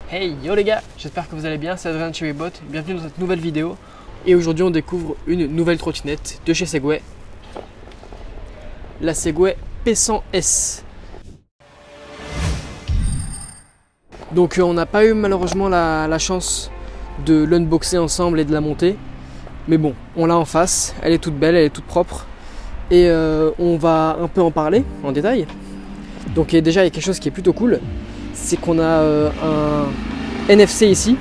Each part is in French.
Hey yo les gars, j'espère que vous allez bien, c'est Adrien de chez WeBot, bienvenue dans cette nouvelle vidéo. Et aujourd'hui on découvre une nouvelle trottinette de chez Segway, la Segway P100S. Donc on n'a pas eu malheureusement la chance de l'unboxer ensemble et de la monter. Mais bon, on l'a en face, elle est toute belle, elle est toute propre. Et on va un peu en parler en détail. Donc déjà il y a quelque chose qui est plutôt cool. C'est qu'on a un NFC ici,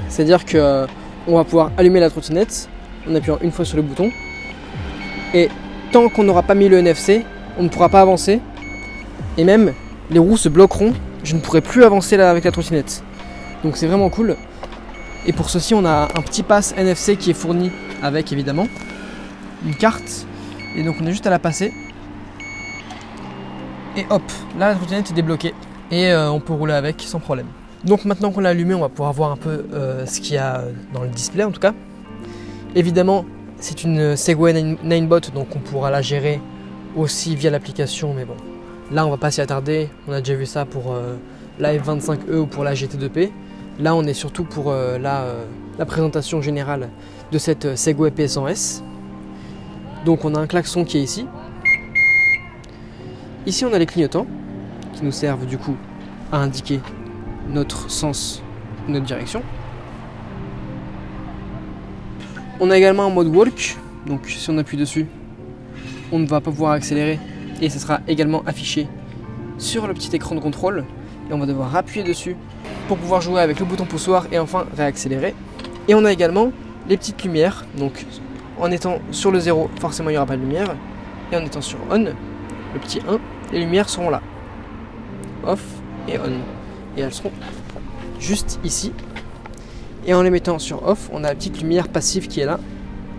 c'est-à-dire que on va pouvoir allumer la trottinette en appuyant une fois sur le bouton, et tant qu'on n'aura pas mis le NFC, on ne pourra pas avancer, et même les roues se bloqueront, je ne pourrai plus avancer là avec la trottinette. Donc c'est vraiment cool. Et pour ceci on a un petit pass NFC qui est fourni avec évidemment une carte, et donc on a juste à la passer, et hop, là la trottinette est débloquée. Et on peut rouler avec sans problème. Donc maintenant qu'on l'a allumé, on va pouvoir voir un peu ce qu'il y a dans le display en tout cas. Évidemment, c'est une Segway Ninebot, donc on pourra la gérer aussi via l'application, mais bon, là on va pas s'y attarder. On a déjà vu ça pour la F25E ou pour la GT2P. Là on est surtout pour la présentation générale de cette Segway P100S. Donc on a un klaxon qui est ici. Ici on a les clignotants qui nous servent du coup à indiquer notre sens, notre direction. On a également un mode walk, donc si on appuie dessus, on ne va pas pouvoir accélérer et ça sera également affiché sur le petit écran de contrôle, et on va devoir appuyer dessus pour pouvoir jouer avec le bouton poussoir et enfin réaccélérer. Et on a également les petites lumières, donc en étant sur le 0, forcément il n'y aura pas de lumière, et en étant sur on, le petit 1, les lumières seront là. Off et on, et elles seront juste ici, et en les mettant sur off, on a la petite lumière passive qui est là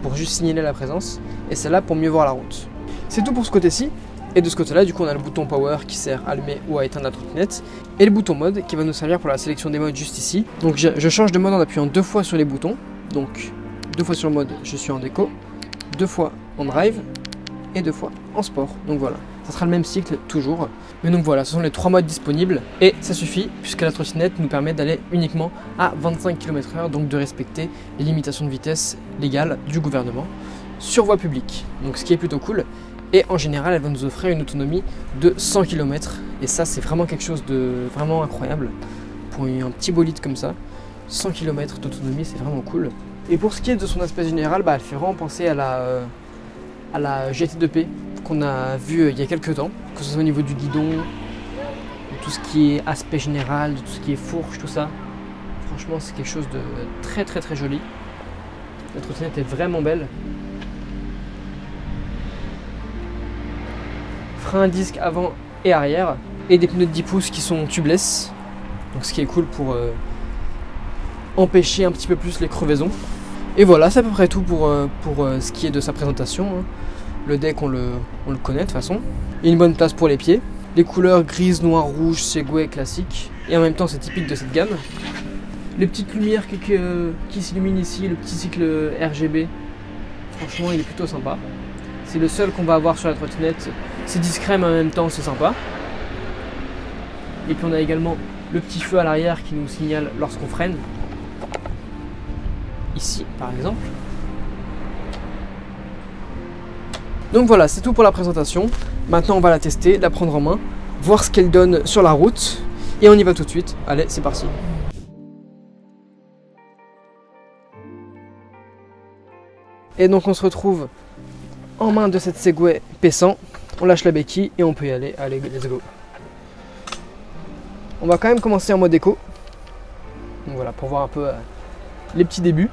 pour juste signaler la présence, et celle-là pour mieux voir la route. C'est tout pour ce côté-ci, et de ce côté-là du coup on a le bouton power qui sert à allumer ou à éteindre la trottinette, et le bouton mode qui va nous servir pour la sélection des modes juste ici. Donc je change de mode en appuyant 2 fois sur les boutons, donc 2 fois sur le mode je suis en déco, 2 fois en drive et 2 fois en sport. Donc voilà, ça sera le même cycle toujours. Mais donc voilà, ce sont les 3 modes disponibles et ça suffit puisque la trottinette nous permet d'aller uniquement à 25 km/h, donc de respecter les limitations de vitesse légales du gouvernement sur voie publique. Donc ce qui est plutôt cool, et en général elle va nous offrir une autonomie de 100 km, et ça c'est vraiment quelque chose de vraiment incroyable pour un petit bolide comme ça. 100 km d'autonomie, c'est vraiment cool. Et pour ce qui est de son aspect général, elle fait vraiment penser à la GT2P qu'on a vu il y a quelques temps, que ce soit au niveau du guidon, de tout ce qui est aspect général, de tout ce qui est fourche, tout ça. Franchement c'est quelque chose de très très très joli. La trottinette est vraiment belle. Frein à disque avant et arrière, et des pneus de 10 pouces qui sont tubeless, donc ce qui est cool pour empêcher un petit peu plus les crevaisons. Et voilà, c'est à peu près tout pour ce qui est de sa présentation. Le deck on le connaît de toute façon. Il y a une bonne place pour les pieds. Les couleurs grise, noir, rouge, Segway classique, et en même temps c'est typique de cette gamme. Les petites lumières qui s'illuminent ici, le petit cycle RGB, franchement il est plutôt sympa. C'est le seul qu'on va avoir sur la trottinette. C'est discret mais en même temps c'est sympa. Et puis on a également le petit feu à l'arrière qui nous signale lorsqu'on freine. Ici par exemple. Donc voilà, c'est tout pour la présentation. Maintenant on va la tester, la prendre en main, voir ce qu'elle donne sur la route, et on y va tout de suite. Allez, c'est parti. Et donc on se retrouve en main de cette Segway P100. On lâche la béquille et on peut y aller. Allez, let's go. On va quand même commencer en mode éco. Donc voilà, pour voir un peu les petits débuts.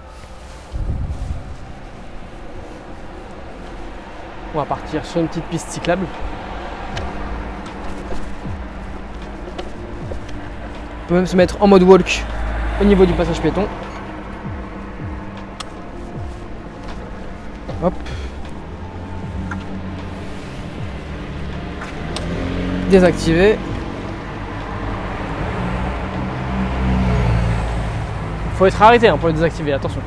On va partir sur une petite piste cyclable. On peut même se mettre en mode walk au niveau du passage piéton. Hop. Désactiver. Faut être arrêté pour le désactiver, attention.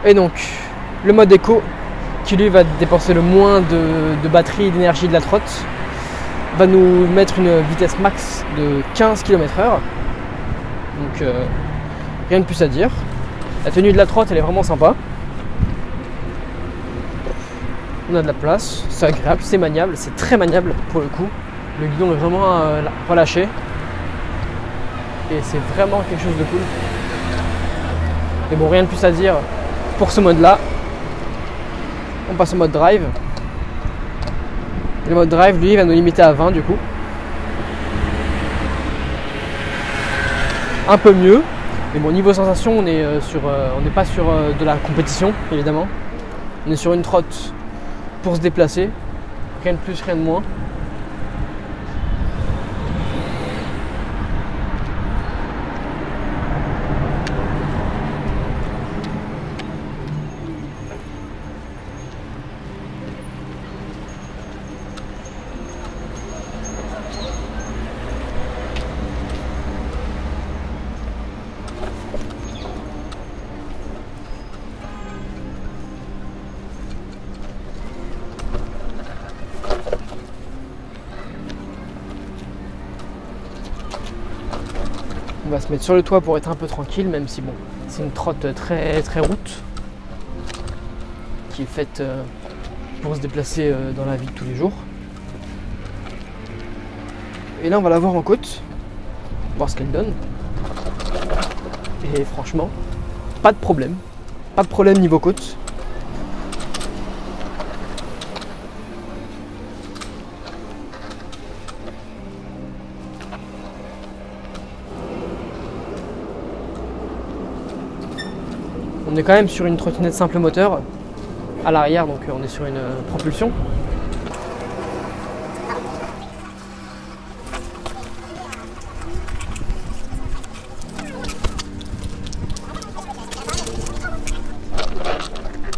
Et donc le mode éco qui lui va dépenser le moins de batterie et d'énergie de la trotte, va nous mettre une vitesse max de 15 km/h. Donc rien de plus à dire. La tenue de la trotte elle est vraiment sympa. On a de la place, c'est agréable, c'est maniable, c'est très maniable pour le coup. Le guidon est vraiment relâché. Et c'est vraiment quelque chose de cool. Mais bon, rien de plus à dire pour ce mode là. On passe au mode drive. Le mode drive lui va nous limiter à 20 du coup. Un peu mieux. Mais bon, niveau sensation on n'est pas sur de la compétition évidemment. On est sur une trotte pour se déplacer. Rien de plus, rien de moins. On va se mettre sur le toit pour être un peu tranquille, même si bon, c'est une trotte très très route qui est faite pour se déplacer dans la vie de tous les jours. Et là on va la voir en côte, voir ce qu'elle donne. Et franchement, pas de problème niveau côte. On est quand même sur une trottinette simple moteur à l'arrière, donc on est sur une propulsion.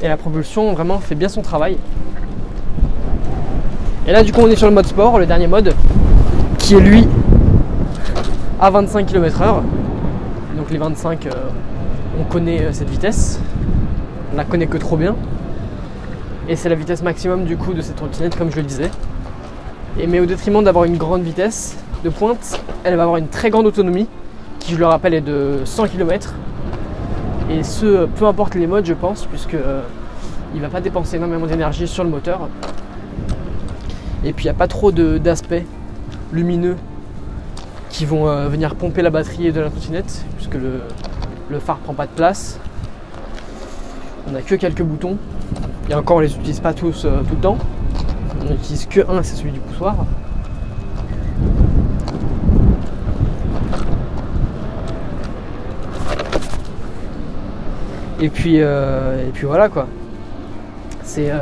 Et la propulsion vraiment fait bien son travail. Et là du coup on est sur le mode sport, le dernier mode, qui est lui à 25 km/h. Donc les 25, on connaît cette vitesse, on la connaît que trop bien. Et c'est la vitesse maximum du coup de cette trottinette comme je le disais. Mais au détriment d'avoir une grande vitesse de pointe, elle va avoir une très grande autonomie qui je le rappelle est de 100 km. Et ce, peu importe les modes je pense, puisque il ne va pas dépenser énormément d'énergie sur le moteur. Et puis il n'y a pas trop d'aspects lumineux qui vont venir pomper la batterie de la trottinette, puisque le phare prend pas de place. On n'a que quelques boutons. Et encore on les utilise pas tous tout le temps. On n'utilise que un, c'est celui du poussoir. Et puis voilà quoi. C'est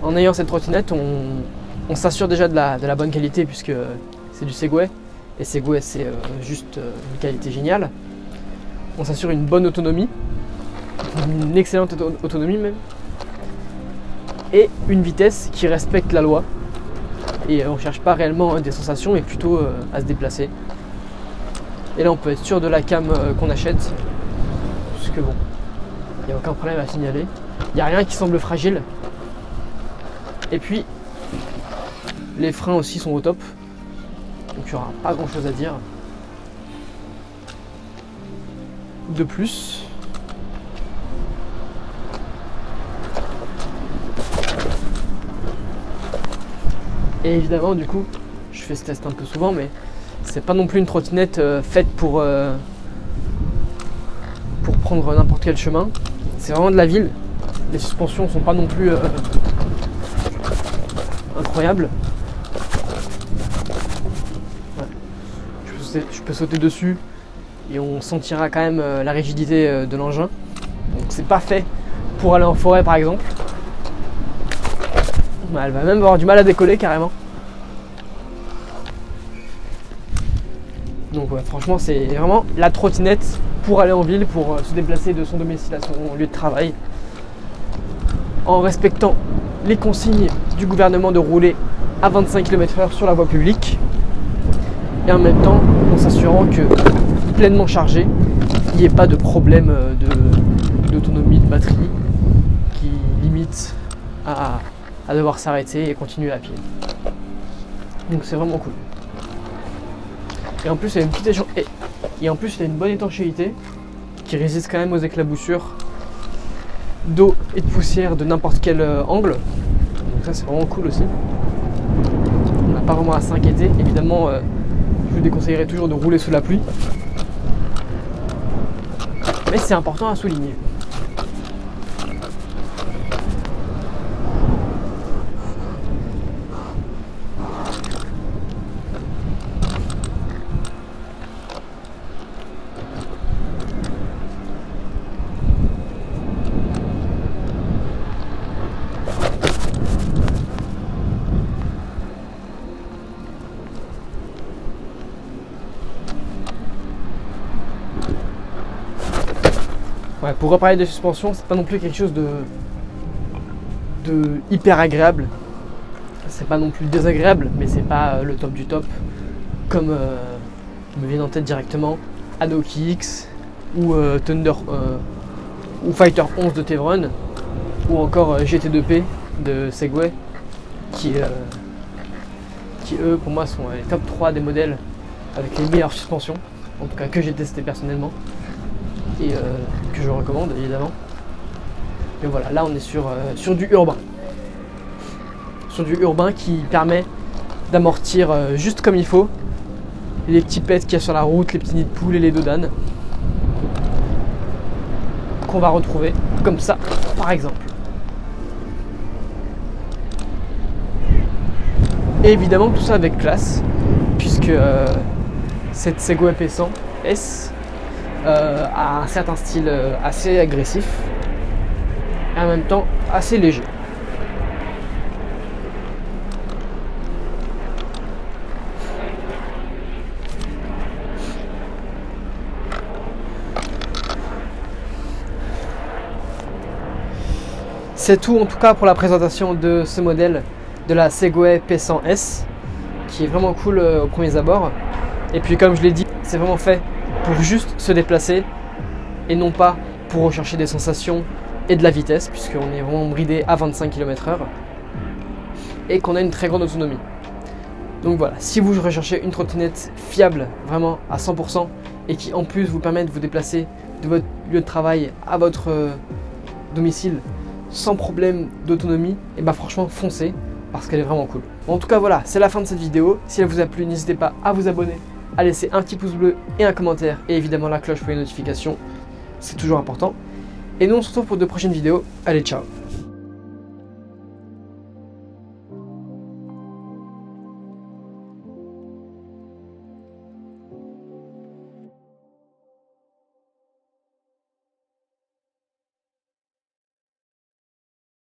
en ayant cette trottinette, on s'assure déjà de la bonne qualité, puisque c'est du Segway. Et Segway c'est juste une qualité géniale. On s'assure une bonne autonomie, une excellente autonomie même, et une vitesse qui respecte la loi. Et on ne cherche pas réellement des sensations, mais plutôt à se déplacer. Et là on peut être sûr de la cam qu'on achète, puisque bon, il n'y a aucun problème à signaler. Il n'y a rien qui semble fragile. Et puis les freins aussi sont au top, donc il n'y aura pas grand chose à dire de plus. Et évidemment du coup je fais ce test un peu souvent, mais c'est pas non plus une trottinette faite pour prendre n'importe quel chemin. C'est vraiment de la ville. Les suspensions sont pas non plus incroyables. Ouais. Je peux sauter dessus et on sentira quand même la rigidité de l'engin. Donc c'est pas fait pour aller en forêt par exemple. Elle va même avoir du mal à décoller carrément. Donc ouais, franchement c'est vraiment la trottinette pour aller en ville, pour se déplacer de son domicile à son lieu de travail, en respectant les consignes du gouvernement de rouler à 25 km/h sur la voie publique, et en même temps en s'assurant que pleinement chargé, il n'y ait pas de problème d'autonomie de batterie qui limite à devoir s'arrêter et continuer à pied. Donc c'est vraiment cool. Et en plus, il y a une bonne étanchéité qui résiste quand même aux éclaboussures d'eau et de poussière de n'importe quel angle. Donc ça c'est vraiment cool aussi. On n'a pas vraiment à s'inquiéter. Évidemment, je vous déconseillerais toujours de rouler sous la pluie. Mais c'est important à souligner. Ouais, pour reparler de suspension, c'est pas non plus quelque chose de hyper agréable. C'est pas non plus désagréable, mais c'est pas le top du top. Comme me vient en tête directement Adoki X ou ou Fighter 11 de Tevron, ou encore GT2P de Segway, qui eux pour moi sont les top 3 des modèles avec les meilleures suspensions, en tout cas que j'ai testé personnellement. Et que je recommande évidemment. Mais voilà, là on est sur du urbain. Sur du urbain qui permet d'amortir juste comme il faut les petits pets qu'il y a sur la route, les petits nids de poules et les dodanes qu'on va retrouver comme ça par exemple. Et évidemment tout ça avec classe, puisque cette Segway P100 S a un certain style assez agressif et en même temps assez léger. C'est tout en tout cas pour la présentation de ce modèle de la Segway P100S, qui est vraiment cool au premier abord. Et puis comme je l'ai dit, c'est vraiment fait pour juste se déplacer et non pas pour rechercher des sensations et de la vitesse, puisqu'on est vraiment bridé à 25 km/h et qu'on a une très grande autonomie. Donc voilà, si vous recherchez une trottinette fiable vraiment à 100% et qui en plus vous permet de vous déplacer de votre lieu de travail à votre domicile sans problème d'autonomie, et bah franchement foncez, parce qu'elle est vraiment cool. Bon, en tout cas voilà, c'est la fin de cette vidéo. Si elle vous a plu, n'hésitez pas à vous abonner, à laisser un petit pouce bleu et un commentaire, et évidemment la cloche pour les notifications, c'est toujours important. Et nous on se retrouve pour de prochaines vidéos. Allez, ciao!